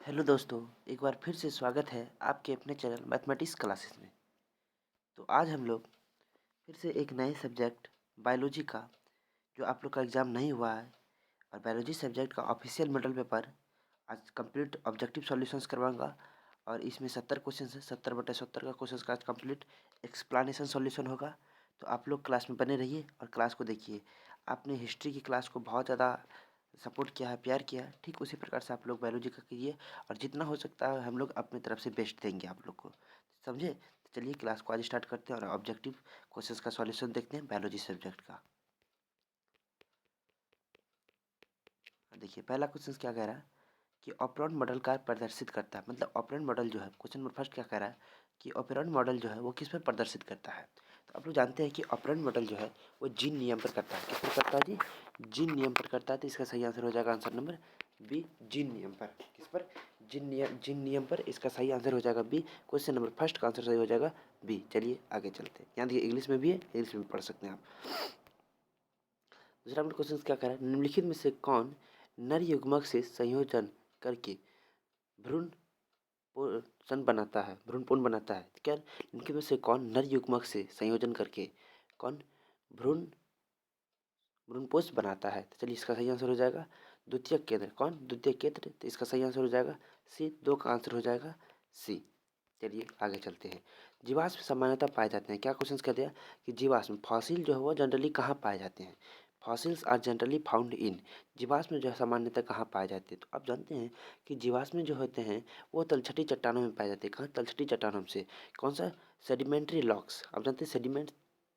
Hello दोस्तों, एक बार फिर से स्वागत है आपके अपने चैनल मैथमेटिक्स क्लासेस में। तो आज हम लोग फिर से एक नए सब्जेक्ट बायोलॉजी का, जो आप लोग का एग्ज़ाम नहीं हुआ है, और बायोलॉजी सब्जेक्ट का ऑफिशियल मॉडल पेपर आज कंप्लीट ऑब्जेक्टिव सॉल्यूशंस करवाऊंगा। और इसमें 70 क्वेश्चन है, 70/70 का क्वेश्चन का आज कंप्लीट एक्सप्लानेशन सॉल्यूशन होगा। तो आप लोग क्लास में बने रहिए और क्लास को देखिए। आपने हिस्ट्री की क्लास को बहुत ज़्यादा सपोर्ट किया है, प्यार किया है, ठीक उसी प्रकार से आप लोग बायोलॉजी का कीजिए। और जितना हो सकता है हम लोग अपनी तरफ से बेस्ट देंगे आप लोग को, समझे। तो चलिए क्लास को आज स्टार्ट करते हैं और ऑब्जेक्टिव क्वेश्चंस का सॉल्यूशन देखते हैं बायोलॉजी सब्जेक्ट का। देखिए पहला क्वेश्चन क्या कह रहा है कि ऑपरेंट मॉडल का प्रदर्शित करता है। मतलब ऑपरेंट मॉडल जो है, क्वेश्चन नंबर फर्स्ट क्या कह रहा है कि ऑपरेंट मॉडल जो है वो किस पर प्रदर्शित करता है। तो आप लोग जानते हैं कि ऑपरेंट मॉडल जो है वो जीन नियम पर करता है। किस पर करता है जी? जीन नियम पर करता है। तो इसका सही आंसर हो जाएगा आंसर नंबर बी, जीन नियम पर। किस पर? जीन नियम पर। इसका सही आंसर हो जाएगा बी। क्वेश्चन नंबर फर्स्ट का आंसर सही हो जाएगा बी। चलिए आगे चलते हैं। यहाँ देखिए इंग्लिश में भी है, इंग्लिश में भी पढ़ सकते हैं आप। दूसरा नंबर क्वेश्चन क्या कह रहा है, निम्नलिखित में से कौन नर युग्मक से संयोजन करके भ्रूण पोषण बनाता है, भ्रूणपोष बनाता है। क्या इनके में से कौन नर युग्मक से संयोजन करके कौन भ्रूण भ्रूणपोष बनाता है। तो चलिए इसका सही आंसर हो जाएगा द्वितीयक केंद्र। कौन? द्वितीयक केंद्र। तो इसका सही आंसर हो जाएगा सी। दो का आंसर हो जाएगा सी। चलिए आगे चलते हैं। जीवाश्म सामान्यतः पाए जाते हैं। क्या क्वेश्चन कह दिया कि जीवाश्म फॉसिल जो है वो जनरली कहाँ पाए जाते हैं। Fossils are generally found in. जीवाश्म जो है सामान्यतः कहाँ पाए जाते हैं। तो आप जानते हैं कि जीवाश्म जो होते हैं वो तलछटी चट्टानों में पाए जाते हैं। कहाँ? तलछटी चट्टानों से। कौन सा? Sedimentary rocks. आप जानते हैं सेडिमेंट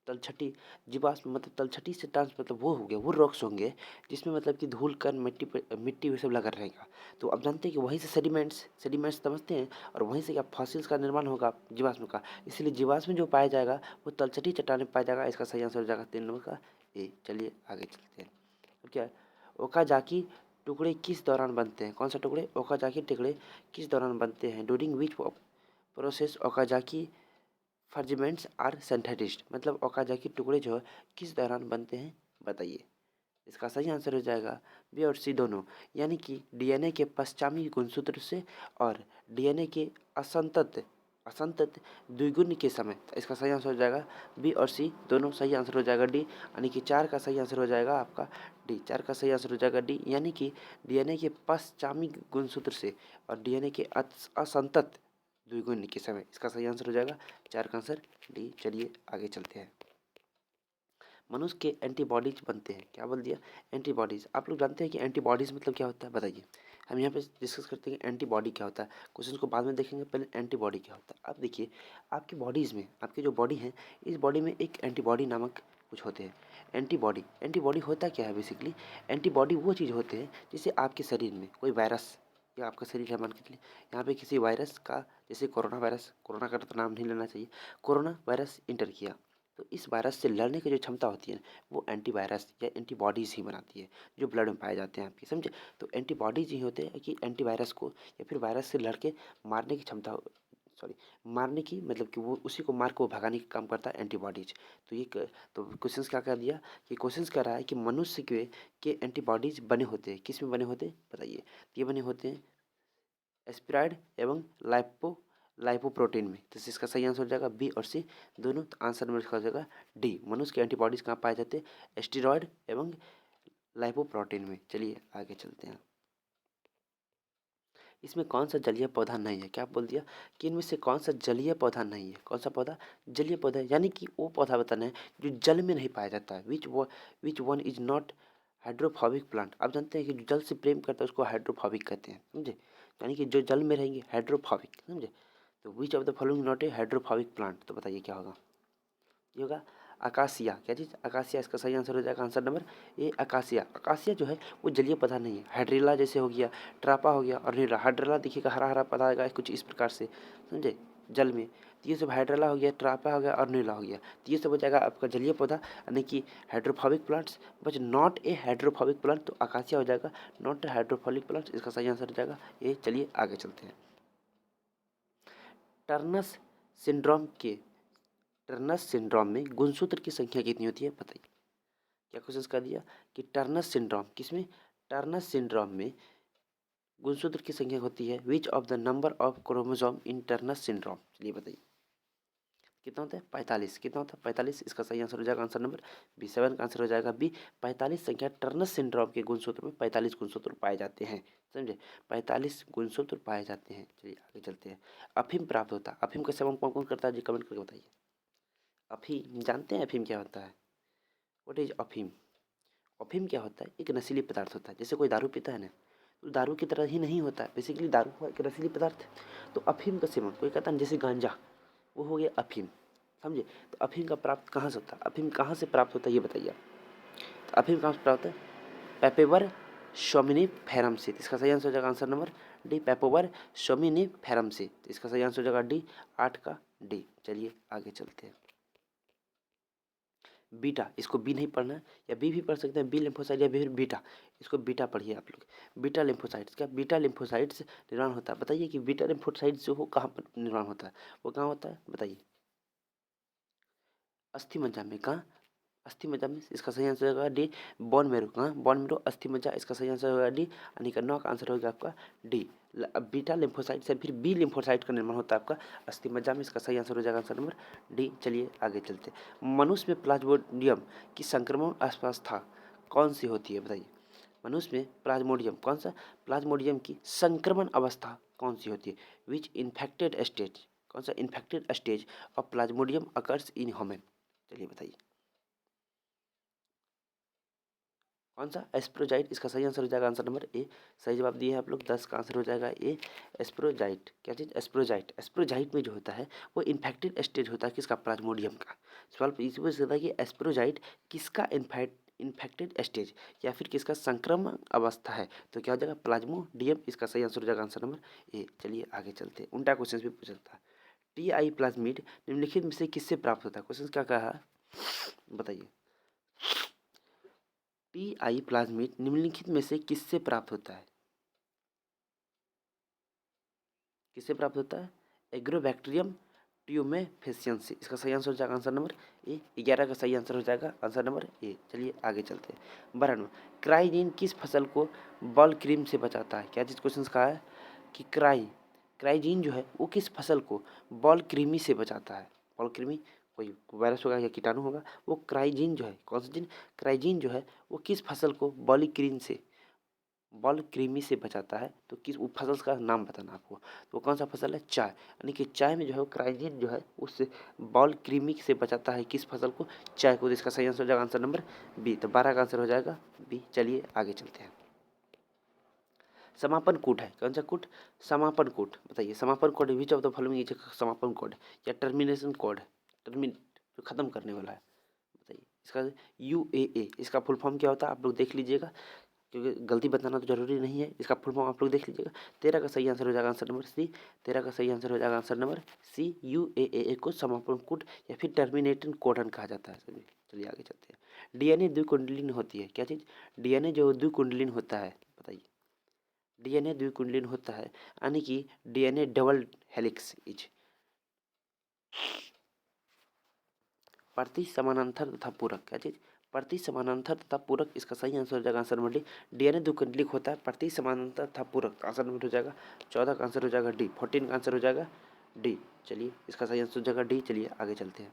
तलछटी जीवाश्म मतलब तलछटी से ट्रांस मतलब वो हो गया, वो रॉक्स होंगे जिसमें मतलब कि धूल कण मिट्टी पे मिट्टी वो सब लगा रहेगा। तो अब जानते हैं कि वहीं से सेडिमेंट्स सेडिमेंट्स समझते हैं, और वहीं से क्या फॉसिल्स का निर्माण होगा जीवाश्म का। इसलिए जीवाश्म जो पाया जाएगा वो तलछटी चट्टान में पाया जाएगा। इसका सही आंसर हो जाएगा 3 नंबर का ए। चलिए आगे चलते हैं। तो क्या है? ओकाजाकी टुकड़े किस दौरान बनते हैं। कौन सा टुकड़े? ओकाजाकी टुकड़े किस दौरान बनते हैं। During which process Okazaki fragments are synthesised. मतलब ओकाजाकी टुकड़े जो है किस दौरान बनते हैं बताइए। इसका सही आंसर हो जाएगा बी और सी दोनों। यानी कि डीएनए के पश्चामी गुणसूत्र से और डीएनए के असंतत असंतत द्विगुण के समय। इसका सही आंसर हो जाएगा बी और सी दोनों। सही आंसर हो जाएगा डी। यानी कि 4 का सही आंसर हो जाएगा आपका डी। 4 का सही आंसर हो जाएगा डी। यानी कि डीएनए के पश्चामी गुणसूत्र से और डीएनए के असंतत द्विगुण के समय। इसका सही आंसर हो जाएगा 4 का आंसर डी। चलिए आगे चलते हैं। मनुष्य के एंटीबॉडीज बनते हैं। क्या बोल दिया? एंटीबॉडीज। आप लोग जानते हैं कि एंटीबॉडीज मतलब क्या होता है बताइए। हम यहाँ पे डिस्कस करते हैं कि एंटीबॉडी क्या होता है। क्वेश्चन को बाद में देखेंगे, पहले एंटीबॉडी क्या होता है। आप देखिए आपकी बॉडीज़ में, आपकी जो बॉडी है इस बॉडी में एक एंटीबॉडी नामक कुछ होते हैं। एंटीबॉडी एंटीबॉडी होता क्या है बेसिकली? एंटीबॉडी वो चीज़ होते हैं जिससे आपके शरीर में कोई वायरस, या आपका शरीर है मान के चलिए, यहाँ पे किसी वायरस का, जैसे कोरोना वायरस, कोरोना का तो नाम नहीं लेना चाहिए, कोरोना वायरस इंटर किया, तो इस वायरस से लड़ने की जो क्षमता होती है वो एंटीवायरस या एंटीबॉडीज़ ही बनाती है, जो ब्लड में पाए जाते हैं आपके, समझे। तो एंटीबॉडीज ही होते हैं कि एंटीवायरस को या फिर वायरस से लड़ के मारने की क्षमता, सॉरी, मारने की मतलब कि वो उसी को मार को भगाने का काम करता है एंटीबॉडीज। तो तो क्वेश्चंस क्या कर दिया कि क्वेश्चंस कह रहा है कि मनुष्य के एंटीबॉडीज बने होते हैं। किस में बने होते हैं बताइए। ये बने होते हैं एस्पिराइड एवं लाइपोप्रोटीन में। तो इसका सही आंसर हो जाएगा बी और सी दोनों। तो आंसर नंबर इसका हो जाएगा डी। मनुष्य के एंटीबॉडीज कहाँ पाए जाते हैं? एस्टेरॉयड एवं लाइपोप्रोटीन में। चलिए आगे चलते हैं। इसमें कौन सा जलीय पौधा नहीं है। क्या बोल दिया कि इनमें से कौन सा जलीय पौधा नहीं है। कौन सा पौधा? जलीय पौधा है, यानी कि वो पौधा बताना है जो जल में नहीं पाया जाता है। Which one is not hydrophobic plant. आप जानते हैं कि जो जल से प्रेम करता है उसको हाइड्रोफोबिक कहते हैं, समझे। यानी कि जो जल में रहेंगे हाइड्रोफोबिक, समझे। तो which of the following not a hydrophobic plant. तो बताइए क्या होगा। ये होगा अकासिया। क्या चीज़? अकासिया। इसका सही आंसर हो जाएगा आंसर नंबर ए अकासिया। अकासिया जो है वो जलीय पौधा नहीं है। हाइड्रिला जैसे हो गया, ट्रापा हो गया और नीला। हाइड्रिला देखिएगा हरा हरा पौधा आएगा कुछ इस प्रकार से, समझे, जल में। तो ये सब हाइड्रिला हो गया, ट्रापा हो गया और नीला हो गया। तो ये सब हो जाएगा आपका जलीय पौधा, यानी कि hydrophobic plants, but not a hydrophobic plant. तो अकासिया हो जाएगा नॉट ए हाइड्रोफोबिक प्लांट। इसका सही आंसर हो जाएगा ए। चलिए आगे चलते हैं। टर्नस सिंड्रोम के टर्नस सिंड्रोम में गुणसूत्र की संख्या कितनी होती है बताइए। क्या क्वेश्चन कर दिया कि टर्नस सिंड्रोम किसमें? टर्नस सिंड्रोम में गुणसूत्र की संख्या होती है which of the number of chromosome in Turner syndrome. चलिए बताइए कितना होता है 45। कितना होता है 45। इसका सही आंसर हो जाएगा आंसर नंबर बी। 7 का आंसर हो जाएगा बी। 45 संख्या टर्नर सिंड्रोम के गुणसूत्र में 45 गुणसूत्र पाए जाते हैं। समझे 45 गुणसूत्र पाए जाते हैं। चलिए आगे चलते हैं। अफीम प्राप्त होता है। अफीम का सेवन कौन कौन करता है जी कमेंट करके बताइए। अफीम जानते हैं अफीम क्या होता है। व्हाट इज अफीम। अफीम क्या होता है एक नशीली पदार्थ होता है। जैसे कोई दारू पीता है ना तो दारू की तरह ही नहीं होता है। बेसिकली दारू हुआ एक नशीली पदार्थ है। तो अफीम का सेवन कोई कहता है जैसे गांजा वो हो गया अफीम। समझे तो अफीम का प्राप्त कहाँ से होता है। अफीम कहाँ से प्राप्त होता है ये बताइए। तो अफीम कहाँ से प्राप्त है पेपेवर सोमिनिफेरम से। इसका सही आंसर हो जाएगा आंसर नंबर डी पेपोवर सोमिनिफेरम से। तो इसका सही आंसर हो जाएगा डी 8 का डी। चलिए आगे चलते हैं। बीटा इसको बी नहीं पढ़ना है या बी भी पढ़ सकते हैं बी लिम्फोसाइट या फिर बीटा। इसको बीटा पढ़िए आप लोग। बीटा लिम्फोसाइट्स क्या बीटा लिम्फोसाइट्स निर्माण होता है बताइए कि बीटा लिम्फोसाइट्स जो हो कहाँ पर निर्माण होता है वो कहाँ होता है बताइए। अस्थि मज्जा में कहाँ अस्थि मज्जा में। इसका सही आंसर होगा डी बोन मेरो। कहाँ बोन मेरो अस्थि मज्जा। इसका सही आंसर होगा डी यानी कि 9 का आंसर होगा आपका डी। बीटा लिम्फोसाइट से फिर बी लिम्फोसाइट का निर्माण होता है आपका अस्थि मज्जा में। इसका सही आंसर हो जाएगा आंसर नंबर डी। चलिए आगे चलते हैं। मनुष्य में प्लाज्मोडियम की संक्रमण अवस्था कौन सी होती है बताइए। मनुष्य में प्लाज्मोडियम कौन सा प्लाज्मोडियम की संक्रमण अवस्था कौन सी होती है विच इन्फेक्टेड स्टेज। कौन सा infected stage of Plasmodium occurs in human. चलिए बताइए कौन सा एस्प्रोजाइट। इसका सही आंसर हो जाएगा आंसर नंबर ए। सही जवाब दिए हैं आप लोग। 10 का आंसर हो जाएगा ए एस्प्रोजाइट। क्या चीज़ एस्प्रोजाइट। एस्प्रोजाइट में जो होता है वो इन्फेक्टेड स्टेज होता है किसका प्लाज्मोडियम का। सवाल इसी वजह से होता है कि एस्प्रोजाइट किसका इन्फेक्टेड स्टेज या फिर किसका संक्रमण अवस्था है तो क्या हो जाएगा प्लाज्मोडियम। इसका सही आंसर हो जाएगा आंसर नंबर ए। चलिए आगे चलते हैं। उल्टा क्वेश्चन भी पूछ सकता है। टी आई प्लाज्मिड निम्नलिखित में से किससे प्राप्त होता है। क्वेश्चन क्या कहा बताइए। टी आई प्लाज्मिड निम्नलिखित में से किससे प्राप्त होता है। किससे प्राप्त होता है एग्रोबैक्टीरियम ट्यूमेफेसियंसी। इसका सही आंसर हो जाएगा आंसर नंबर ए। 11 का सही आंसर हो जाएगा आंसर नंबर ए। चलिए आगे चलते हैं। 12 क्राइजीन किस फसल को बॉल क्रीम से बचाता है। क्या चीज़ क्वेश्चन कहा है कि क्राइजीन जो है वो किस फसल को बॉल क्रीमी से बचाता है। बॉल क्रीमी कोई वायरस होगा या कीटाणु होगा। वो क्राइजीन जो है कौन सा जीन क्राइजीन जो है वो किस फसल को बॉलीक्रीन से बॉल क्रीमी से बचाता है। तो किस वो फसल का नाम बताना आपको। तो कौन सा फसल है चाय यानी कि चाय में जो है वो क्राइजीन जो है उससे बॉल क्रीमी से बचाता है किस फसल को चाय को। तो इसका सही आंसर हो जाएगा आंसर नंबर बी। तो 12 का आंसर हो जाएगा बी। चलिए आगे चलते हैं। समापन कोड है कौन सा कोड समापन कोड बताइए। समापन code which of the following is समापन कोड या टर्मिनेशन कोड जो खत्म करने वाला है बताइए। इसका UAA इसका फुल फॉर्म क्या होता है आप लोग देख लीजिएगा क्योंकि गलती बताना तो जरूरी नहीं है। इसका फुल फॉर्म आप लोग देख लीजिएगा। 13 का सही आंसर हो जाएगा आंसर नंबर सी। 13 का सही आंसर हो जाएगा आंसर नंबर सी। UAA को समापन कोड या फिर टर्मिनेटिंग कोडन कहा जाता है सभी। चलिए आगे चलते हैं। DNA द्विकुंडलीन होती है क्या चीज़ DNA जो द्विकुंडलीन होता है बताइए। DNA द्विकुंडलीन होता है यानी कि DNA डबल हेलिक्स इज प्रति समानांतर तथा पूरक। क्या चीज प्रति समानांतर तथा पूरक। इसका सही आंसर हो जाएगा आंसर नंबर डी। DNA द्विकुंडलिक होता है प्रति समानांतर तथा पूरक। आंसर नंबर हो जाएगा 14 का आंसर हो जाएगा डी। 14 का आंसर हो जाएगा डी। चलिए इसका सही आंसर हो जाएगा डी। चलिए आगे चलते हैं।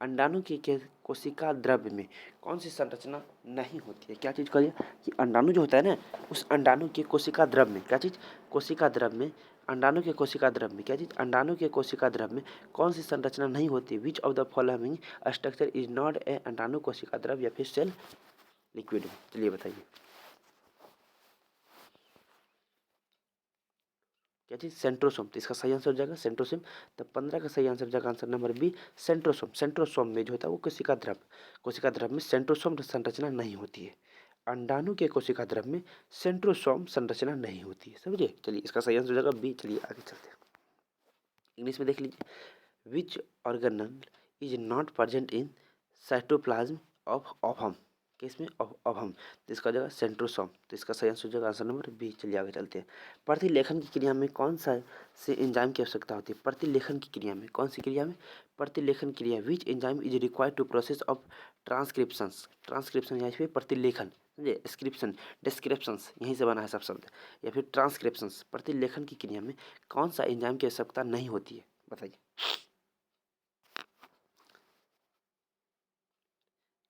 अंडाणु की कोशिका द्रव्य में कौन सी संरचना नहीं होती है। क्या चीज़ कहिए कि अंडाणु जो होता है ना उस अंडाणु के कोशिका द्रव्य में क्या चीज़ कोशिका द्रव्य में अंडाणु के कोशिका द्रव्य में क्या चीज़ अंडाणु के कोशिका द्रव्य में कौन सी संरचना नहीं होती। Which of the following structure is not a अंडाणु कोशिका द्रव्य या फिर सेल लिक्विड। चलिए बताइए क्या चीज़ सेंट्रोसोम। तो इसका सही आंसर हो जाएगा सेंट्रोसोम। तो 15 का सही आंसर हो जाएगा answer number B centrosome. Centrosome में जो होता है वो कोशिका द्रव्य में सेंट्रोसोम संरचना नहीं होती है। अंडाणु के कोशिका द्रव्य में सेंट्रोसोम संरचना नहीं होती है समझिए। चलिए इसका सही आंसर हो जाएगा बी। चलिए आगे चलते हैं। इंग्लिश में देख लीजिए। विच organelle is not present in cytoplasm of ovum. किसमें ओवम। तो इसका हो जाएगा सेंट्रोसोम। तो इसका सही आंसर हो जाएगा आंसर नंबर बी। चलिए आगे चलते हैं। प्रतिलेखन की क्रिया में कौन सा से एंजाइम की आवश्यकता होती है। प्रतिलेखन की क्रिया में कौन सी क्रिया में प्रतिलेखन क्रिया which enzyme is required to process of transcription. Transcription या फिर प्रतिलेखन समझे। स्क्रिप्शन, डिस्क्रिप्शंस यहीं से बना है सब शब्द। या फिर ट्रांसक्रिप्शंस, प्रतिलेखन की क्रिया में कौन सा एंजाइम की आवश्यकता नहीं होती है, बताइए।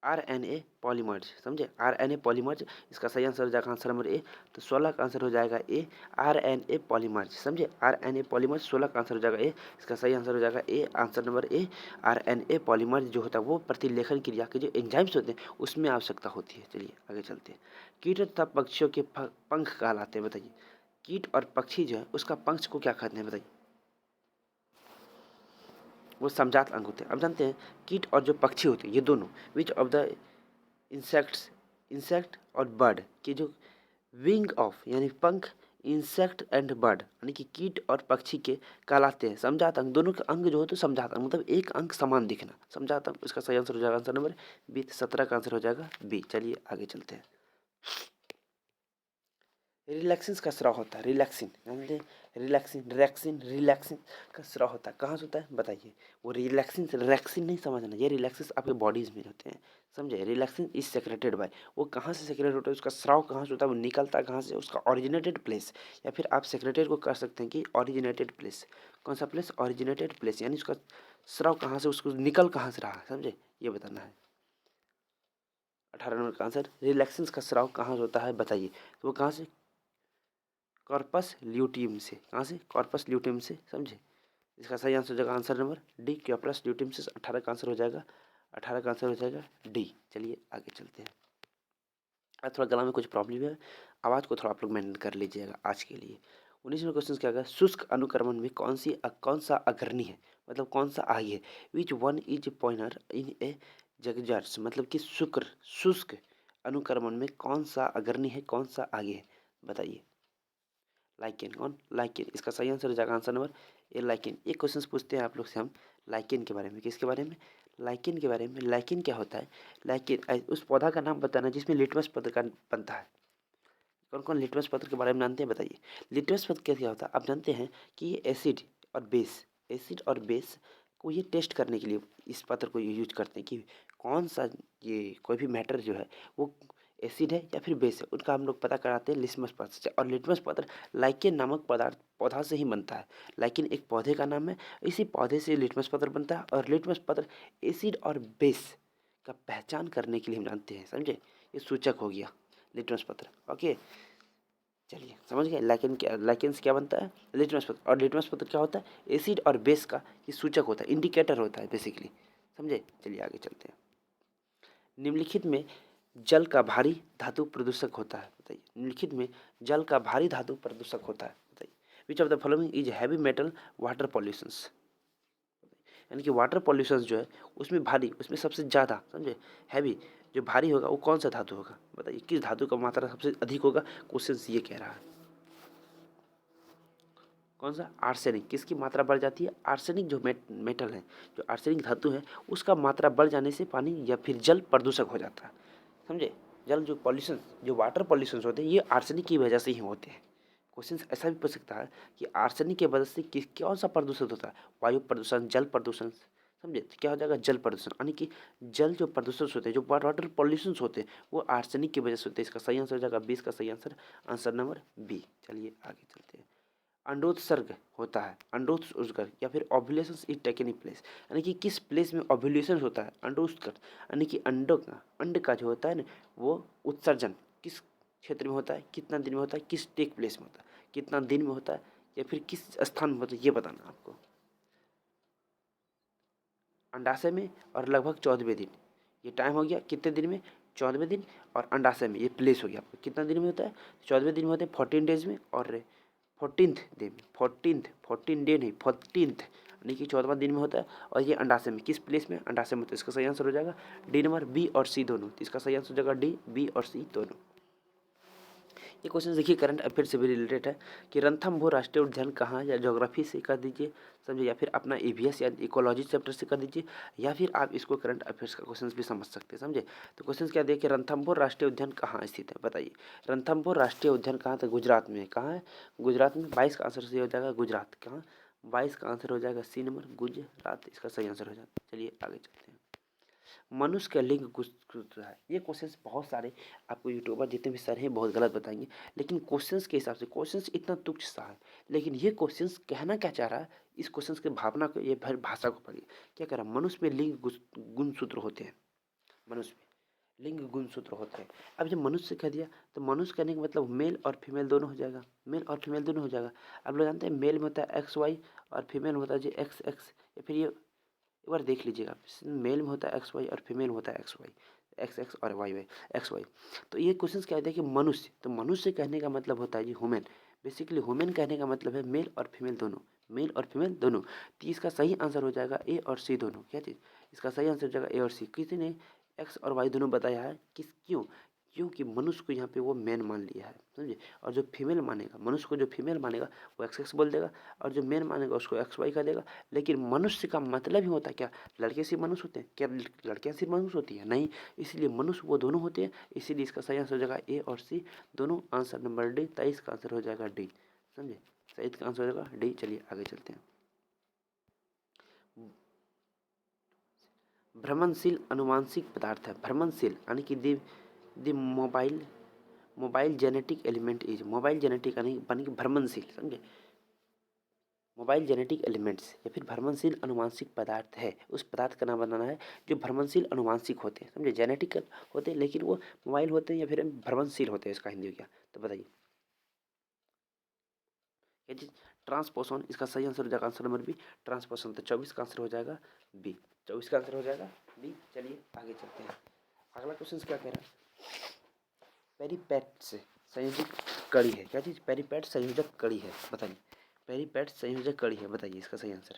आरएनए पॉलीमर्स, समझे। आरएनए पॉलीमर्स, इसका सही आंसर हो जाएगा आंसर नंबर ए। तो 16 का आंसर हो जाएगा ए, आरएनए पॉलीमर्स, समझे। आरएनए पॉलीमर्स 16 का आंसर हो जाएगा ए, इसका सही आंसर हो जाएगा A, answer number A. RNA polymers जो होता है वो प्रतिलेखन क्रिया के जो एंजाइम्स होते हैं उसमें आवश्यकता होती है। चलिए आगे चलते हैं। कीट तथा पक्षियों के पंख कहलाते हैं, बताइए। कीट और पक्षी जो है उसका पंख को क्या कहते हैं, बताइए। वो समजात अंग होते हैं। अब जानते हैं कीट और जो पक्षी होते हैं ये दोनों which of the insects, insect और बर्ड के जो विंग ऑफ यानी पंख, इंसेक्ट एंड बर्ड यानी कि कीट और पक्षी के कहलाते हैं समजात अंग। दोनों के अंग जो होते हैं समजात अंग, मतलब एक अंग समान दिखना, समजात अंग। इसका सही आंसर हो जाएगा आंसर नंबर बी, 17 का आंसर हो जाएगा बी। चलिए आगे चलते हैं। रिलैक्सिन का स्राव होता है, रिलैक्सिन जानते हैं, रिलैक्सिन रिलैक्सिन रिलैक्सिन का स्राव होता है, कहाँ से होता है बताइए। वो रिलैक्सिन से, रिलैक्सिन नहीं समझना, ये रिलैक्सिन आपके बॉडीज में होते हैं, समझे। रिलैक्सिन इज सेक्रेटेड बाय, वो कहाँ से सेक्रेट होता है, उसका स्राव कहाँ से होता है, वो निकलता है कहाँ से, उसका ओरिजिनेटेड प्लेस। या फिर आप सेक्रेटेड को कर सकते हैं कि ओरिजिनेटेड प्लेस। कौन सा प्लेस, ओरिजिनेटेड प्लेस, यानी उसका स्राव कहाँ से, उसको निकल कहाँ से रहा, समझे, ये बताना है। 18 नंबर का आंसर, रिलैक्सिन का स्राव कहाँ से होता है बताइए। तो वो कहाँ से, कॉर्पस ल्यूटियम से, कहाँ से, कॉर्पस ल्यूटियम से, समझे। इसका सही आंसर हो जाएगा answer number D, corpus luteum से। 18 का आंसर हो जाएगा, 18 का आंसर हो जाएगा डी। चलिए आगे चलते हैं। आज थोड़ा गला में कुछ प्रॉब्लम है, आवाज़ को थोड़ा आप लोग मेंटेन कर लीजिएगा आज के लिए। 19वां क्वेश्चन क्या होगा, शुष्क अनुक्रमण में कौन सा अग्रणी है, मतलब कौन सा आगे है। विच वन इज पॉइनर इन ए जगजर्स, मतलब कि शुष्क अनुक्रमण में कौन सा अग्रणी है, कौन सा आगे है, बताइए। लाइकेन, कौन, लाइकेन। इसका सही आंसर हो जाएगा आंसर नंबर ए, लाइकेन। एक क्वेश्चन पूछते हैं आप लोग से हम लाइकेन के बारे में, किसके बारे में, लाइकेन के बारे में। लाइकेन क्या होता है, लाइकेन उस पौधा का नाम बताना जिसमें लिटमस पत्र का बनता है। कौन कौन लिटमस पत्र के बारे में जानते हैं, बताइए। लिटमस पत्र क्या होता है, आप जानते हैं कि ये एसिड और बेस, एसिड और बेस को ये टेस्ट करने के लिए इस पत्र को यूज करते हैं कि कौन सा ये कोई भी मैटर जो है वो एसिड है या फिर बेस है, उनका हम लोग पता कराते हैं लिटमस पत्र से। और लिटमस पत्र लाइकेन नामक पदार्थ पौधा से ही बनता है। लाइकेन एक पौधे का नाम है, इसी पौधे से लिटमस पत्र बनता है। और लिटमस पत्र एसिड और बेस का पहचान करने के लिए हम जानते हैं, समझे। ये सूचक हो गया लिटमस पत्र, ओके। चलिए समझ गए, लाइकेन से क्या बनता है, लिटमस पत्र। और लिटमस पत्र क्या होता है, एसिड और बेस का ये सूचक होता है, इंडिकेटर होता है बेसिकली, समझे। चलिए आगे चलते हैं। निम्नलिखित में जल का भारी धातु प्रदूषक होता है, बताइए। निम्नलिखित में जल का भारी धातु प्रदूषक होता है, बताइए। Which of the following is heavy metal water pollutions, यानी कि वाटर पॉल्यूशन जो है उसमें भारी, उसमें सबसे ज़्यादा, समझे, हैवी जो भारी होगा वो कौन सा धातु होगा, बताइए। किस धातु का मात्रा सबसे अधिक होगा, क्वेश्चन ये कह रहा है। कौन सा, आर्सेनिक। किसकी मात्रा बढ़ जाती है, आर्सेनिक जो मेटल है, जो आर्सेनिक धातु है उसका मात्रा बढ़ जाने से पानी या फिर जल प्रदूषक हो जाता है, समझे। जल जो पॉल्यूशन, जो वाटर पॉल्यूशन होते हैं ये आर्सेनिक की वजह से ही होते हैं। क्वेश्चन ऐसा भी पूछ सकता है कि आर्सेनिक की वजह से किस कौन सा प्रदूषित होता है, वायु प्रदूषण, जल प्रदूषण, समझे। तो क्या हो जाएगा, जल प्रदूषण, यानी कि जल जो प्रदूषण होते हैं, जो वाटर पॉल्यूशन होते हैं वो आर्सेनिक की वजह से होते हैं। इसका सही आंसर हो जाएगा 20 का सही आंसर, आंसर नंबर बी। चलिए आगे चलते हैं। अंडोत्सर्ग होता है, अंडोत्सर्ग या फिर ovulation is taken in place, यानी कि किस प्लेस में ओव्यूलेशन होता है, अंडोत्सर्ग, यानी कि अंड का जो होता है ना वो उत्सर्जन किस क्षेत्र में होता है, कितना दिन में होता है, किस टेक प्लेस में होता है, कितना दिन में होता है या फिर किस स्थान में होता है, ये बताना आपको। अंडाशय में और लगभग 14वें दिन, ये टाइम हो गया कितने दिन में, 14वें दिन। और अंडाशय में ये प्लेस हो गया आपको कितना दिन में होता है, 14वें दिन में होते हैं 14 डेज में। और 14 डे नहीं 14th यानी कि 14वां दिन में होता है। और ये अंडाशय में, किस प्लेस में, अंडाशय में होता है। इसका सही आंसर हो जाएगा डी नंबर, बी और सी दोनों। तो इसका सही आंसर हो जाएगा डी, बी और सी दोनों। ये क्वेश्चन देखिए करंट अफेयर से भी रिलेटेड है कि रणथंभौर राष्ट्रीय उद्यान कहाँ है, या ज्योग्राफी से कर दीजिए, समझे, या फिर अपना ईवीएस या इकोलॉजी चैप्टर से कर दीजिए, या फिर आप इसको करंट अफेयर्स का क्वेश्चन भी समझ सकते हैं, समझे। तो क्वेश्चन क्या देखिए, रणथंभौर राष्ट्रीय उद्यान कहाँ स्थित है, बताइए। रणथंभौर राष्ट्रीय उद्यान कहाँ था, गुजरात में। कहाँ है, गुजरात में। 22 का आंसर सही हो जाएगा गुजरात, कहाँ, 22 का आंसर हो जाएगा सी नंबर, गुजरात। इसका सही आंसर हो जाएगा। चलिए आगे चलते हैं। मनुष्य का लिंग गुणसूत्र है। ये क्वेश्चंस बहुत सारे आपको यूट्यूबर जितने भी सर हैं बहुत गलत बताएंगे, लेकिन क्वेश्चंस के हिसाब से क्वेश्चंस इतना तुच्छ सा है, लेकिन ये क्वेश्चंस कहना क्या चाह रहा है, इस क्वेश्चंस के भावना को, ये भाषा को पढ़िए। क्या कह रहा है, मनुष्य में लिंग गुणसूत्र होते हैं, मनुष्य में लिंग गुणसूत्र होते हैं। अब जब मनुष्य कह दिया तो मनुष्य कहने का मतलब मेल और फीमेल दोनों हो जाएगा, मेल और फीमेल दोनों हो जाएगा। आप लोग जानते हैं मेल में होता है एक्स वाई और फीमेल में होता है जी एक्स एक्स, या फिर ये एक बार देख लीजिएगा, मेल में होता है एक्स वाई और फीमेल में होता है एक्स वाई, एक्स एक्स और वाई वाई, एक्स वाई। तो ये क्वेश्चन क्या होता है कि मनुष्य, तो मनुष्य कहने का मतलब होता है जी ह्यूमन। बेसिकली ह्यूमन कहने का मतलब है मेल और फीमेल दोनों, मेल और फीमेल दोनों। तो इसका सही आंसर हो जाएगा ए और सी दोनों। क्या चीज़, इसका सही आंसर हो जाएगा ए और सी। किसी ने एक्स और वाई दोनों बताया है, किस क्यों, क्योंकि मनुष्य को यहाँ पे वो मैन मान लिया है, समझे। और जो फीमेल मानेगा, मनुष्य को जो फीमेल मानेगा वो एक्स एक्स बोल देगा, और जो मैन मानेगा उसको एक्स वाई कह देगा। लेकिन मनुष्य का मतलब ही होता है क्या, लड़के सिर्फ मनुष्य होते हैं क्या, लड़कियाँ सिर्फ मनुष्य होती है, नहीं। इसलिए मनुष्य वो दोनों होते हैं, इसीलिए इसका सही आंसर हो जाएगा ए और सी दोनों। आंसर नंबर डी, 23 का आंसर हो जाएगा डी, समझे। सही का आंसर हो जाएगा डी। चलिए आगे चलते हैं। भ्रमणशील अनुवांशिक पदार्थ है, भ्रमणशील यानी कि the mobile, mobile genetic element is, mobile genetic यानी कि भ्रमणशील, समझे। मोबाइल जेनेटिक एलिमेंट्स या फिर भ्रमणशील अनुवांशिक पदार्थ है, उस पदार्थ का नाम बताना है जो भ्रमणशील अनुवांशिक होते हैं, समझे। जेनेटिकल होते हैं लेकिन वो मोबाइल होते हैं या फिर भ्रमणशील होते हैं, इसका हिंदी हो गया। तो बताइए क्या चीज, ट्रांसपोषण। इसका सही आंसर हो जाएगा आंसर नंबर बी, ट्रांसपोषण। तो 24 का आंसर हो जाएगा बी, 24 का आंसर हो जाएगा बी। चलिए आगे चलते हैं। अगला क्वेश्चन क्या कह रहा है, पेरीपेट से संयोजक कड़ी है। क्या चीज, पेरीपेट संयोजक कड़ी है, बताइए। पेरीपेट संयोजक कड़ी है, बताइए इसका सही आंसर।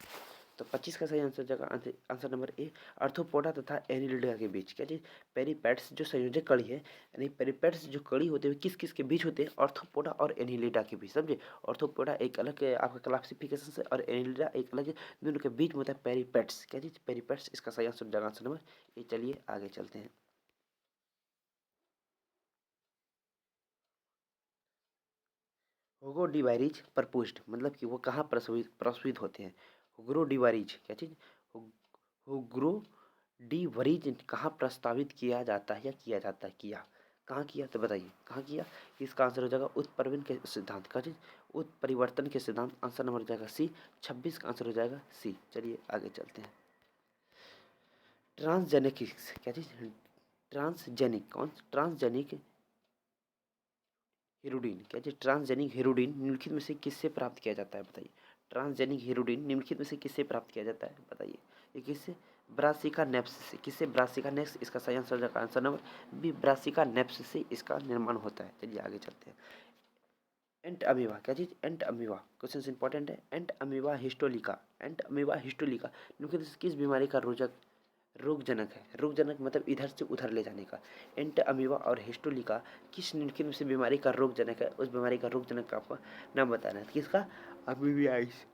तो 25 का सही आंसर जाएगा आंसर नंबर ए, आर्थ्रोपोडा तथा एनिलिडा के बीच। क्या चीज, पेरीपेट्स जो संयोजक कड़ी है, यानी पेरीपेट्स जो कड़ी होते हैं किस किस के बीच होते हैं, आर्थ्रोपोडा और एनिलिडा के बीच, समझे। आर्थ्रोपोडा एक अलग आपका क्लासिफिकेशन से और एनिलिडा एक अलग, दोनों के बीच में होता है पेरीपेट्स। क्या चीज, पेरीपेट्स। इसका सही आंसर जाएगा आंसर नंबर ए। चलिए आगे चलते हैं। होगोडिवाइरिज प्रपुष्ट, मतलब कि वो कहाँ प्रसूत होते हैं। होग्रोडिवाइरिज, क्या चीज, होग्रोडिवाइरिज कहाँ प्रस्तावित किया जाता है या किया जाता है, किया कहाँ किया, तो बताइए कहाँ किया। इसका आंसर हो जाएगा उत्परिवर्तन के सिद्धांत। का चीज, उत्परिवर्तन के सिद्धांत। आंसर नंबर हो जाएगा सी, 26 का आंसर हो जाएगा सी। चलिए आगे चलते हैं। ट्रांसजेनिक्स, क्या चीज, ट्रांसजेनिक, कौन ट्रांसजेनिक हीरोडिन। क्या चीज, ट्रांसजेनिक हीरोडिन निम्नलिखित में से किससे प्राप्त किया जाता है, बताइए। ट्रांसजेनिक हीरोडिन निम्नलिखित में से किससे प्राप्त किया जाता है, बताइए। ये किससे, ब्रासिका नेप्स से। किससे, ब्रासिका नेप्स। इसका सही आंसर जाएगा answer number B, Brassica napus से इसका निर्माण होता है। चलिए आगे चलते हैं। एंट अमीबा, क्या चीज, एंट अमीबा। क्वेश्चन इंपॉर्टेंट है। एंट अमीबा हिस्टोलिका, एंट अमीबा हिस्टोलिका निम्नलिखित में से किस बीमारी का रोगजनक है। रोगजनक मतलब इधर से उधर ले जाने का। एंट अमीबा और हिस्टोलिका किस निम्नलिखित में से बीमारी का रोगजनक है, उस बीमारी का रोगजनक का आपको नाम बताना है। किसका, अमीबियासिस,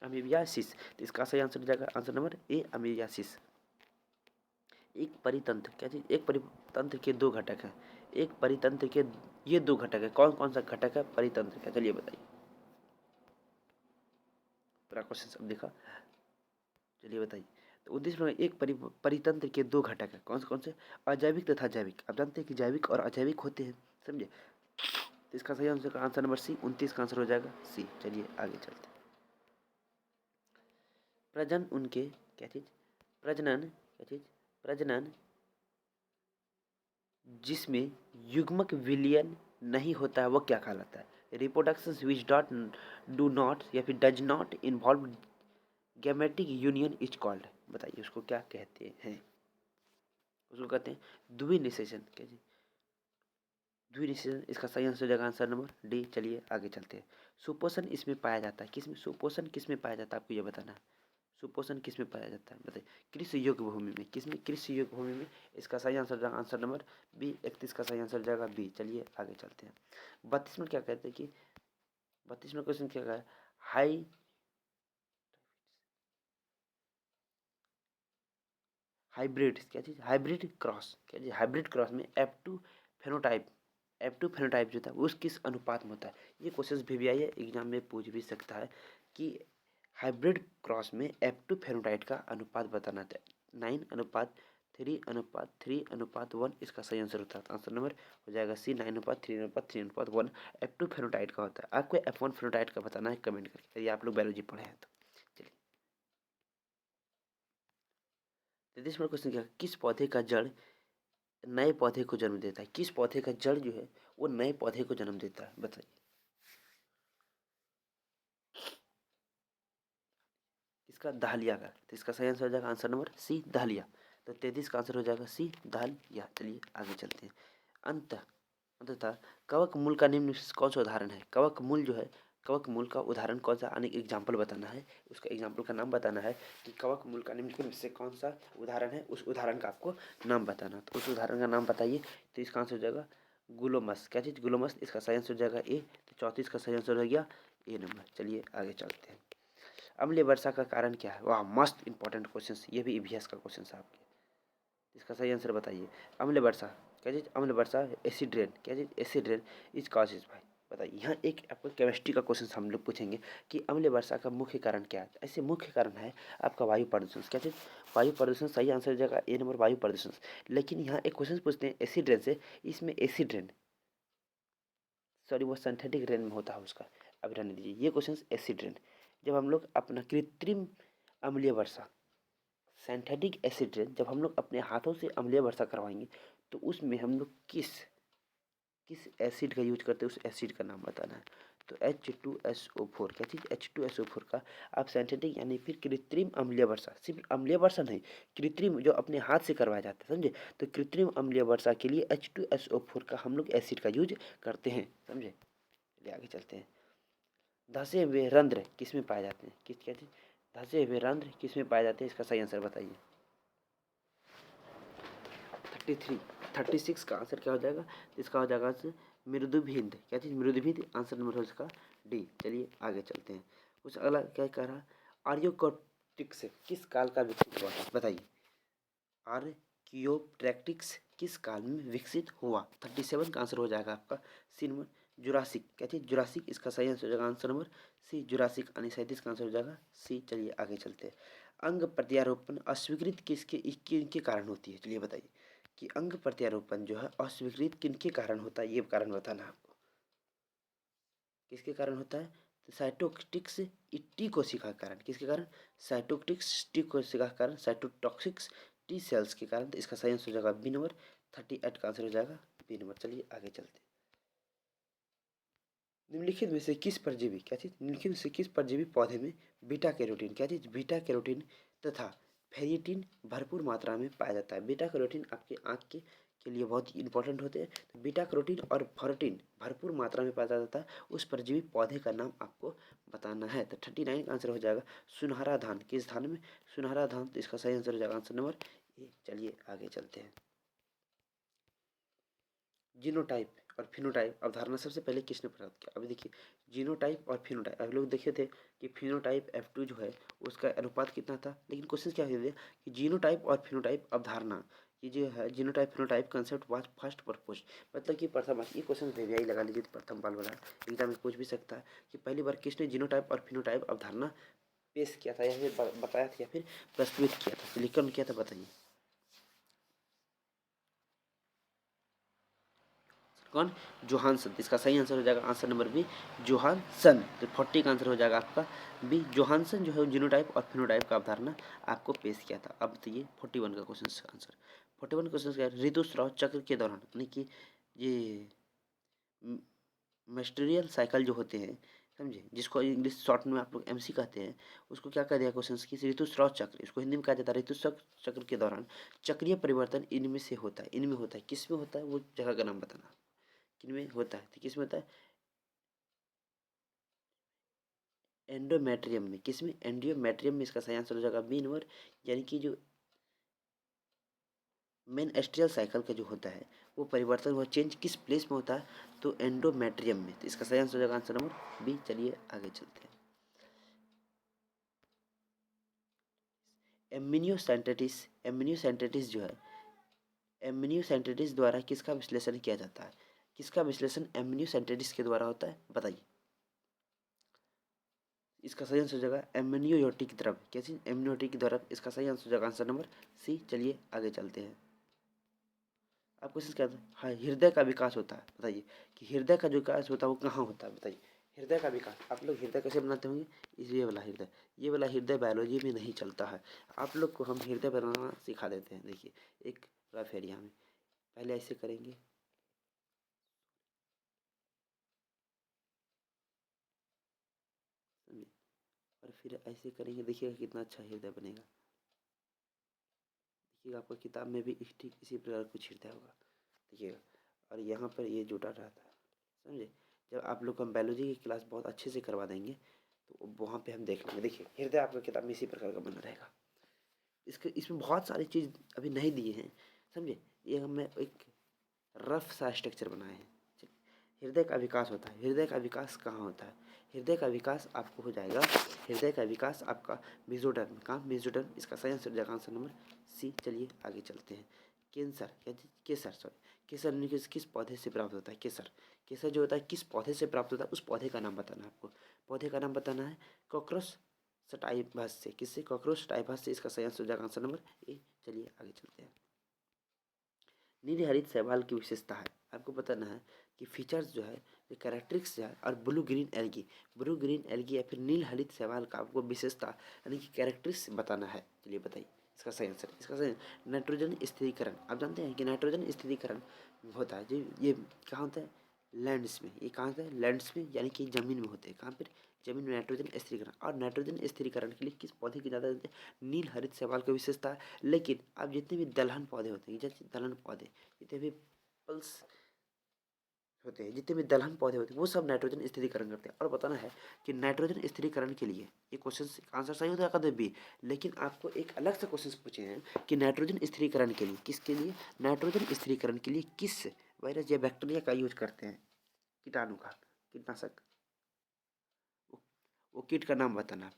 अमीबियासिस। तो इसका सही आंसर हो जाएगा आंसर नंबर ए, अमीबियासिस। एक परितंत्र, क्या चीज, एक परितंत्र के दो घटक हैं। एक परितंत्र के ये दो घटक है, कौन कौन सा घटक है परितंत्र का, चलिए बताइए। पूरा क्वेश्चन सब देखा, चलिए बताइए। तो 29 में एक परितंत्र के दो घटक है, कौन से, अजैविक तथा जैविक। आप जानते हैं कि जैविक और अजैविक होते हैं, समझे। तो इसका सही आंसर का आंसर नंबर सी, 29 का आंसर हो जाएगा सी। चलिए आगे चलते हैं। प्रजनन उनके, क्या चीज, प्रजनन, क्या चीज, प्रजनन जिसमें युग्मक विलयन नहीं होता है वो क्या कहलाता है। Reproduction which dot do not या फिर does not involve gametic union is called, बताइए उसको क्या कहते हैं। उसको कहते हैं द्विनिषेचन। क्या जी, द्विनिषेचन। इसका सही आंसर हो जाएगा आंसर नंबर डी। चलिए आगे चलते हैं। सुपोषण इसमें पाया जाता है, किसमें, सुपोषण किसमें पाया जाता है, आपको ये बताना है। सुपोषण किसमें पाया जाता है, बताइए। कृषि योग्य भूमि में, किसमें, कृषि योग्य भूमि में। इसका सही आंसर जाएगा आंसर नंबर बी, 31 का सही आंसर जाएगा बी। चलिए आगे चलते हैं। 32 में क्या कहते हैं कि 32 में क्वेश्चन क्या है, हाई हाइब्रिड, क्या चीज, हाइब्रिड क्रॉस। क्या चीज, हाइब्रिड क्रॉस में फेनोटाइप एफ टू फेनोटाइप जो था वो किस अनुपात में होता है। ये क्वेश्चन भी आई है, एग्जाम में पूछ भी सकता है कि हाइब्रिड क्रॉस में F2 फेनोटाइप का अनुपात बताना था। 9:3:3:1 इसका सही आंसर होता है। आंसर नंबर हो जाएगा सी, 9:3:3:1 F2 फेनोटाइप का होता है। आपको F1 फेनोटाइप का बताना है कमेंट करके, यदि आप लोग बायोलॉजी पढ़े हैं तो। चलिए 33 नंबर क्वेश्चन क्या है? किस पौधे का जड़ नए पौधे को जन्म देता है? किस पौधे का जड़ जो है वो नए पौधे को जन्म देता है, बताइए। इसका दहलिया का, तो इसका सही आंसर हो जाएगा आंसर नंबर सी, दहलिया। तो 33 का आंसर हो जाएगा सी, दहलिया। चलिए आगे चलते हैं। अंततः कवक मूल का निम्न में कौन सा उदाहरण है? कवक मूल जो है, कवक मूल का उदाहरण कौन सा, यानी एग्जाम्पल बताना है, उसका एग्जाम्पल का नाम बताना है कि कवक मूल का निम्न में से कौन सा उदाहरण है, उस उदाहरण का आपको नाम बताना। तो उस उदाहरण का नाम बताइए। तो इसका आंसर हो जाएगा ग्लोमस। क्या चीज़? ग्लोमस। इसका सही आंसर हो जाएगा ए। तो 34 का सही आंसर हो गया ए नंबर। चलिए आगे चलते हैं। अम्लीय वर्षा का कारण क्या है? वाह, मस्त इंपॉर्टेंट क्वेश्चन, ये भी ईवीएस का क्वेश्चन है आपके। इसका सही आंसर बताइए। अम्ल वर्षा, क्या चीज़? अम्ल वर्षा, एसिड रेन, क्या चीज़? एसिड रेन इज कॉजेज भाई। बताइए, यहाँ एक आपको केमिस्ट्री का क्वेश्चन हम लोग पूछेंगे कि अम्ल वर्षा का मुख्य कारण क्या है। ऐसे मुख्य कारण है आपका वायु प्रदूषण। क्या चीज़? वायु प्रदूषण। सही आंसर हो जाएगा ए नंबर, वायु प्रदूषण। लेकिन यहाँ एक क्वेश्चन पूछते हैं एसिड रेन से, इसमें एसिड रेन, सॉरी वो सिंथेटिक रेन में होता है उसका, अब रहने दीजिए। ये क्वेश्चन एसिड रेन, जब हम लोग अपना कृत्रिम अम्लीय वर्षा, सिंथेटिक एसिड रेन, जब हम लोग अपने हाथों से अम्लीय वर्षा करवाएंगे तो उसमें हम लोग किस किस एसिड का यूज करते हैं, उस एसिड का नाम बताना है। तो H2SO4, क्या चीज़? H2SO4 का आप सिंथेटिक यानी फिर कृत्रिम अम्लीय वर्षा, सिर्फ अम्लीय वर्षा नहीं, कृत्रिम जो अपने हाथ से करवाया जाता है, समझे? तो कृत्रिम अम्लीय वर्षा के लिए H2SO4 का हम लोग एसिड का यूज करते हैं, समझे? चलिए आगे चलते हैं। धसे हुए रंध्र किस में पाए जाते हैं? किस, क्या चीज़? धसे हुए रंध्र किस में पाए जाते हैं? इसका सही आंसर बताइए। 33, 36 का आंसर क्या हो जाएगा? इसका हो जाएगा मृदुभिंद। क्या चीज़? मृदुभिंद। आंसर नंबर हो इसका डी। चलिए आगे चलते हैं। कुछ अगला क्या कह रहा है? आर्योकोप्टिक्स किस काल का विकसित हुआ था, बताइए। आर्कियोप्टैक्टिक्स किस काल में विकसित हुआ? 37 का आंसर हो जाएगा आपका सी नंबर, जुरासिक। क्या चीज़? जुरासिक। इसका सही आंसर हो जाएगा आंसर नंबर सी, जुरासिक, यानी 37 का आंसर हो जाएगा सी। चलिए आगे चलते हैं। अंग प्रत्यारोपण अस्वीकृत किनके कारण होती है? चलिए बताइए कि अंग प्रत्यारोपण जो है अस्वीकृत किनके कारण होता है, ये कारण बताना है आपको। किसके कारण होता है? तो साइटोकिटिक्स टी कोशिका के कारण। किसके कारण? साइटोकिटिक्स टी कोशिका के कारण, साइटोटॉक्सिक्स टी सेल्स के कारण। तो इसका सही आंसर हो जाएगा बी नंबर, 38 का आंसर हो जाएगा बी नंबर। चलिए आगे चलते हैं। निम्नलिखित में से किस परजीवी, क्या चीज़? निम्नलिखित में से किस परजीवी पौधे में बीटा कैरोटीन, क्या चीज़? बीटा कैरोटीन तथा फेरिटिन भरपूर मात्रा में पाया जाता है। बीटा कैरोटीन आपके आँख के लिए बहुत ही इंपॉर्टेंट होते हैं। तो बीटा कैरोटीन और फेरिटिन भरपूर मात्रा में पाया जाता है, उस परजीवी पौधे का नाम आपको बताना है। तो 39 का आंसर हो जाएगा सुनहरा धान। किस धान में? सुनहरा धान। तो इसका सही आंसर हो जाएगा आंसर नंबर ए। चलिए आगे चलते हैं। जीनोटाइप और फिनोटाइप अवधारणा सबसे पहले किसने प्राप्त किया? अभी देखिए, जीनोटाइप और फिनोटाइप अभी लोग देखे थे कि फिनोटाइप F2 जो है उसका अनुपात कितना था, लेकिन क्वेश्चन क्या है कि जीनोटाइप और फिनोटाइप अवधारणा, ये जो है genotype phenotype concept was first propose, मतलब कि प्रथम, ये क्वेश्चन भेविया ही लगा लीजिए, प्रथम बाल वाला एग्जाम में पूछ भी सकता है कि पहली बार किसने जीनोटाइप और फिनोटाइप अवधारणा पेश किया था, या फिर बताया था, या फिर प्रस्तुत किया था, लिखन किया था, बताइए कौन? जोहानसन। इसका सही आंसर हो जाएगा आंसर नंबर बी, जोहानसन। तो 40 का आंसर हो जाएगा आपका बी, जोहानसन जो है जीनोटाइप और फिनोटाइप का अवधारणा आपको पेश किया था। अब तो ये 41 का क्वेश्चन का आंसर। 41 क्वेश्चन क्या है? ऋतुस्राव चक्र के दौरान, यानी कि ये मेस्टेरियल साइकिल जो होते हैं, समझे, जिसको इंग्लिश शॉर्ट में आप लोग MC कहते हैं, उसको क्या कर दिया क्वेश्चन की? ऋतुस्राव चक्र, इसको हिंदी में कहा जाता है ऋतुस्राव चक्र के दौरान चक्रीय परिवर्तन इनमें से होता है, इनमें होता है, किस में होता है, वो जगह का नाम बताना। किनमें होता है? तो किस में होता है? एंडोमेट्रियम में। किस में? एंडियोमेट्रियम में। इसका सही आंसर हो जाएगा बी नंबर, यानी कि जो मेनस्ट्रियल साइकिल का जो होता है वो परिवर्तन, वो चेंज किस प्लेस में होता है? तो एंडोमेट्रियम में। तो इसका सही आंसर हो जाएगा आंसर नंबर बी। चलिए आगे चलते हैं। एमिनियोसेंटेटिस जो है, एमिनियोसेंटेटिस द्वारा किसका विश्लेषण किया जाता है? किसका विश्लेषण एमिनियोसेंटेटिस के द्वारा होता है, बताइए। इसका सही आंसर हो जाएगा एमनियोटिक द्रव। क्या चीज? एमनियोटिक द्रव, इसका सही आंसर हो जाएगा आंसर नंबर सी। चलिए आगे चलते हैं। आप क्वेश्चन क्या था? हाँ, हृदय का विकास होता है, बताइए कि हृदय का जो विकास होता है वो कहाँ होता है, बताइए। हृदय का विकास आप लोग हृदय कैसे बनाते होंगे? ये वाला हृदय, ये वाला हृदय बायोलॉजी में नहीं चलता है। आप लोग को हम हृदय बनाना सिखा देते हैं। देखिए एक रफ एरिया में पहले ऐसे करेंगे, समझे? और फिर ऐसे करेंगे, देखिएगा कितना अच्छा हृदय बनेगा। देखिएगा आपको किताब में भी ठीक इसी प्रकार कुछ हृदय होगा, देखिएगा। और यहाँ पर ये जुटा रहता है, समझे? जब आप लोग को हम बायोलॉजी की क्लास बहुत अच्छे से करवा देंगे तो वहाँ पे हम देख लेंगे। देखिए हृदय आपका किताब में इसी प्रकार का बना रहेगा। इसके इसमें बहुत सारी चीज़ अभी नहीं दिए हैं, समझे? ये हमने एक रफ सा स्ट्रक्चर बनाए हैं। हृदय का विकास होता है, हृदय का विकास कहाँ होता है? हृदय का विकास आपको हो जाएगा, हृदय का विकास आपका मेसोडर्म, कहाँ? मेसोडर्म, इसका सही आंसर हो जाएगा आंसर नंबर सी। चलिए आगे चलते हैं। कैंसर, क्या चीज? केसर, सॉरी, केसर किस पौधे से प्राप्त होता है? केसर, केसर जो होता है किस पौधे से प्राप्त होता है? उस पौधे का नाम बताना है आपको। पौधे का नाम बताना है। कॉकरोच स्टाइपस से, किससे? कॉकरोच स्टाइपस से, इसका सही आंसर हो जाएगा आंसर नंबर ए। चलिए आगे चलते हैं। नील हरित शैवाल की विशेषता है, आपको बताना है कि फीचर्स जो है, जो कैरेक्टरिस्टिक्स जो है, और ब्लू ग्रीन एल्गी या फिर नील हरित शैवाल का आपको विशेषता यानी कि कैरेक्टरिस्टिक्स बताना है। चलिए बताइए इसका सही आंसर। इसका सही नाइट्रोजन स्थिरीकरण, आप जानते हैं कि नाइट्रोजन स्थिरीकरण होता है जी, ये कहाँ होता है? लैंड्स में। ये कहाँ होता है? लैंड्स में, यानी कि जमीन में होते हैं। कहाँ पर? जमीन में नाइट्रोजन स्थिरीकरण। और नाइट्रोजन स्थिरीकरण के लिए किस पौधे की ज़्यादा नील हरित शैवाल की विशेषता है। लेकिन अब जितने भी दलहन पौधे होते हैं, जैसे दलहन पौधे, जितने भी पल्स होते हैं, जितने भी दलहन पौधे होते हैं, वो सब नाइट्रोजन स्थिरीकरण करते हैं। और बताना है कि नाइट्रोजन स्थिरीकरण के लिए ये क्वेश्चन आंसर सही होता है कदम बी। लेकिन आपको एक अलग से क्वेश्चन पूछे हैं कि नाइट्रोजन स्थिरीकरण के लिए, किसके लिए? नाइट्रोजन स्थिरीकरण के लिए किस वायरस या बैक्टीरिया का यूज करते हैं? कीटाणु का, कीटनाशक। वो कीट का नाम बताना।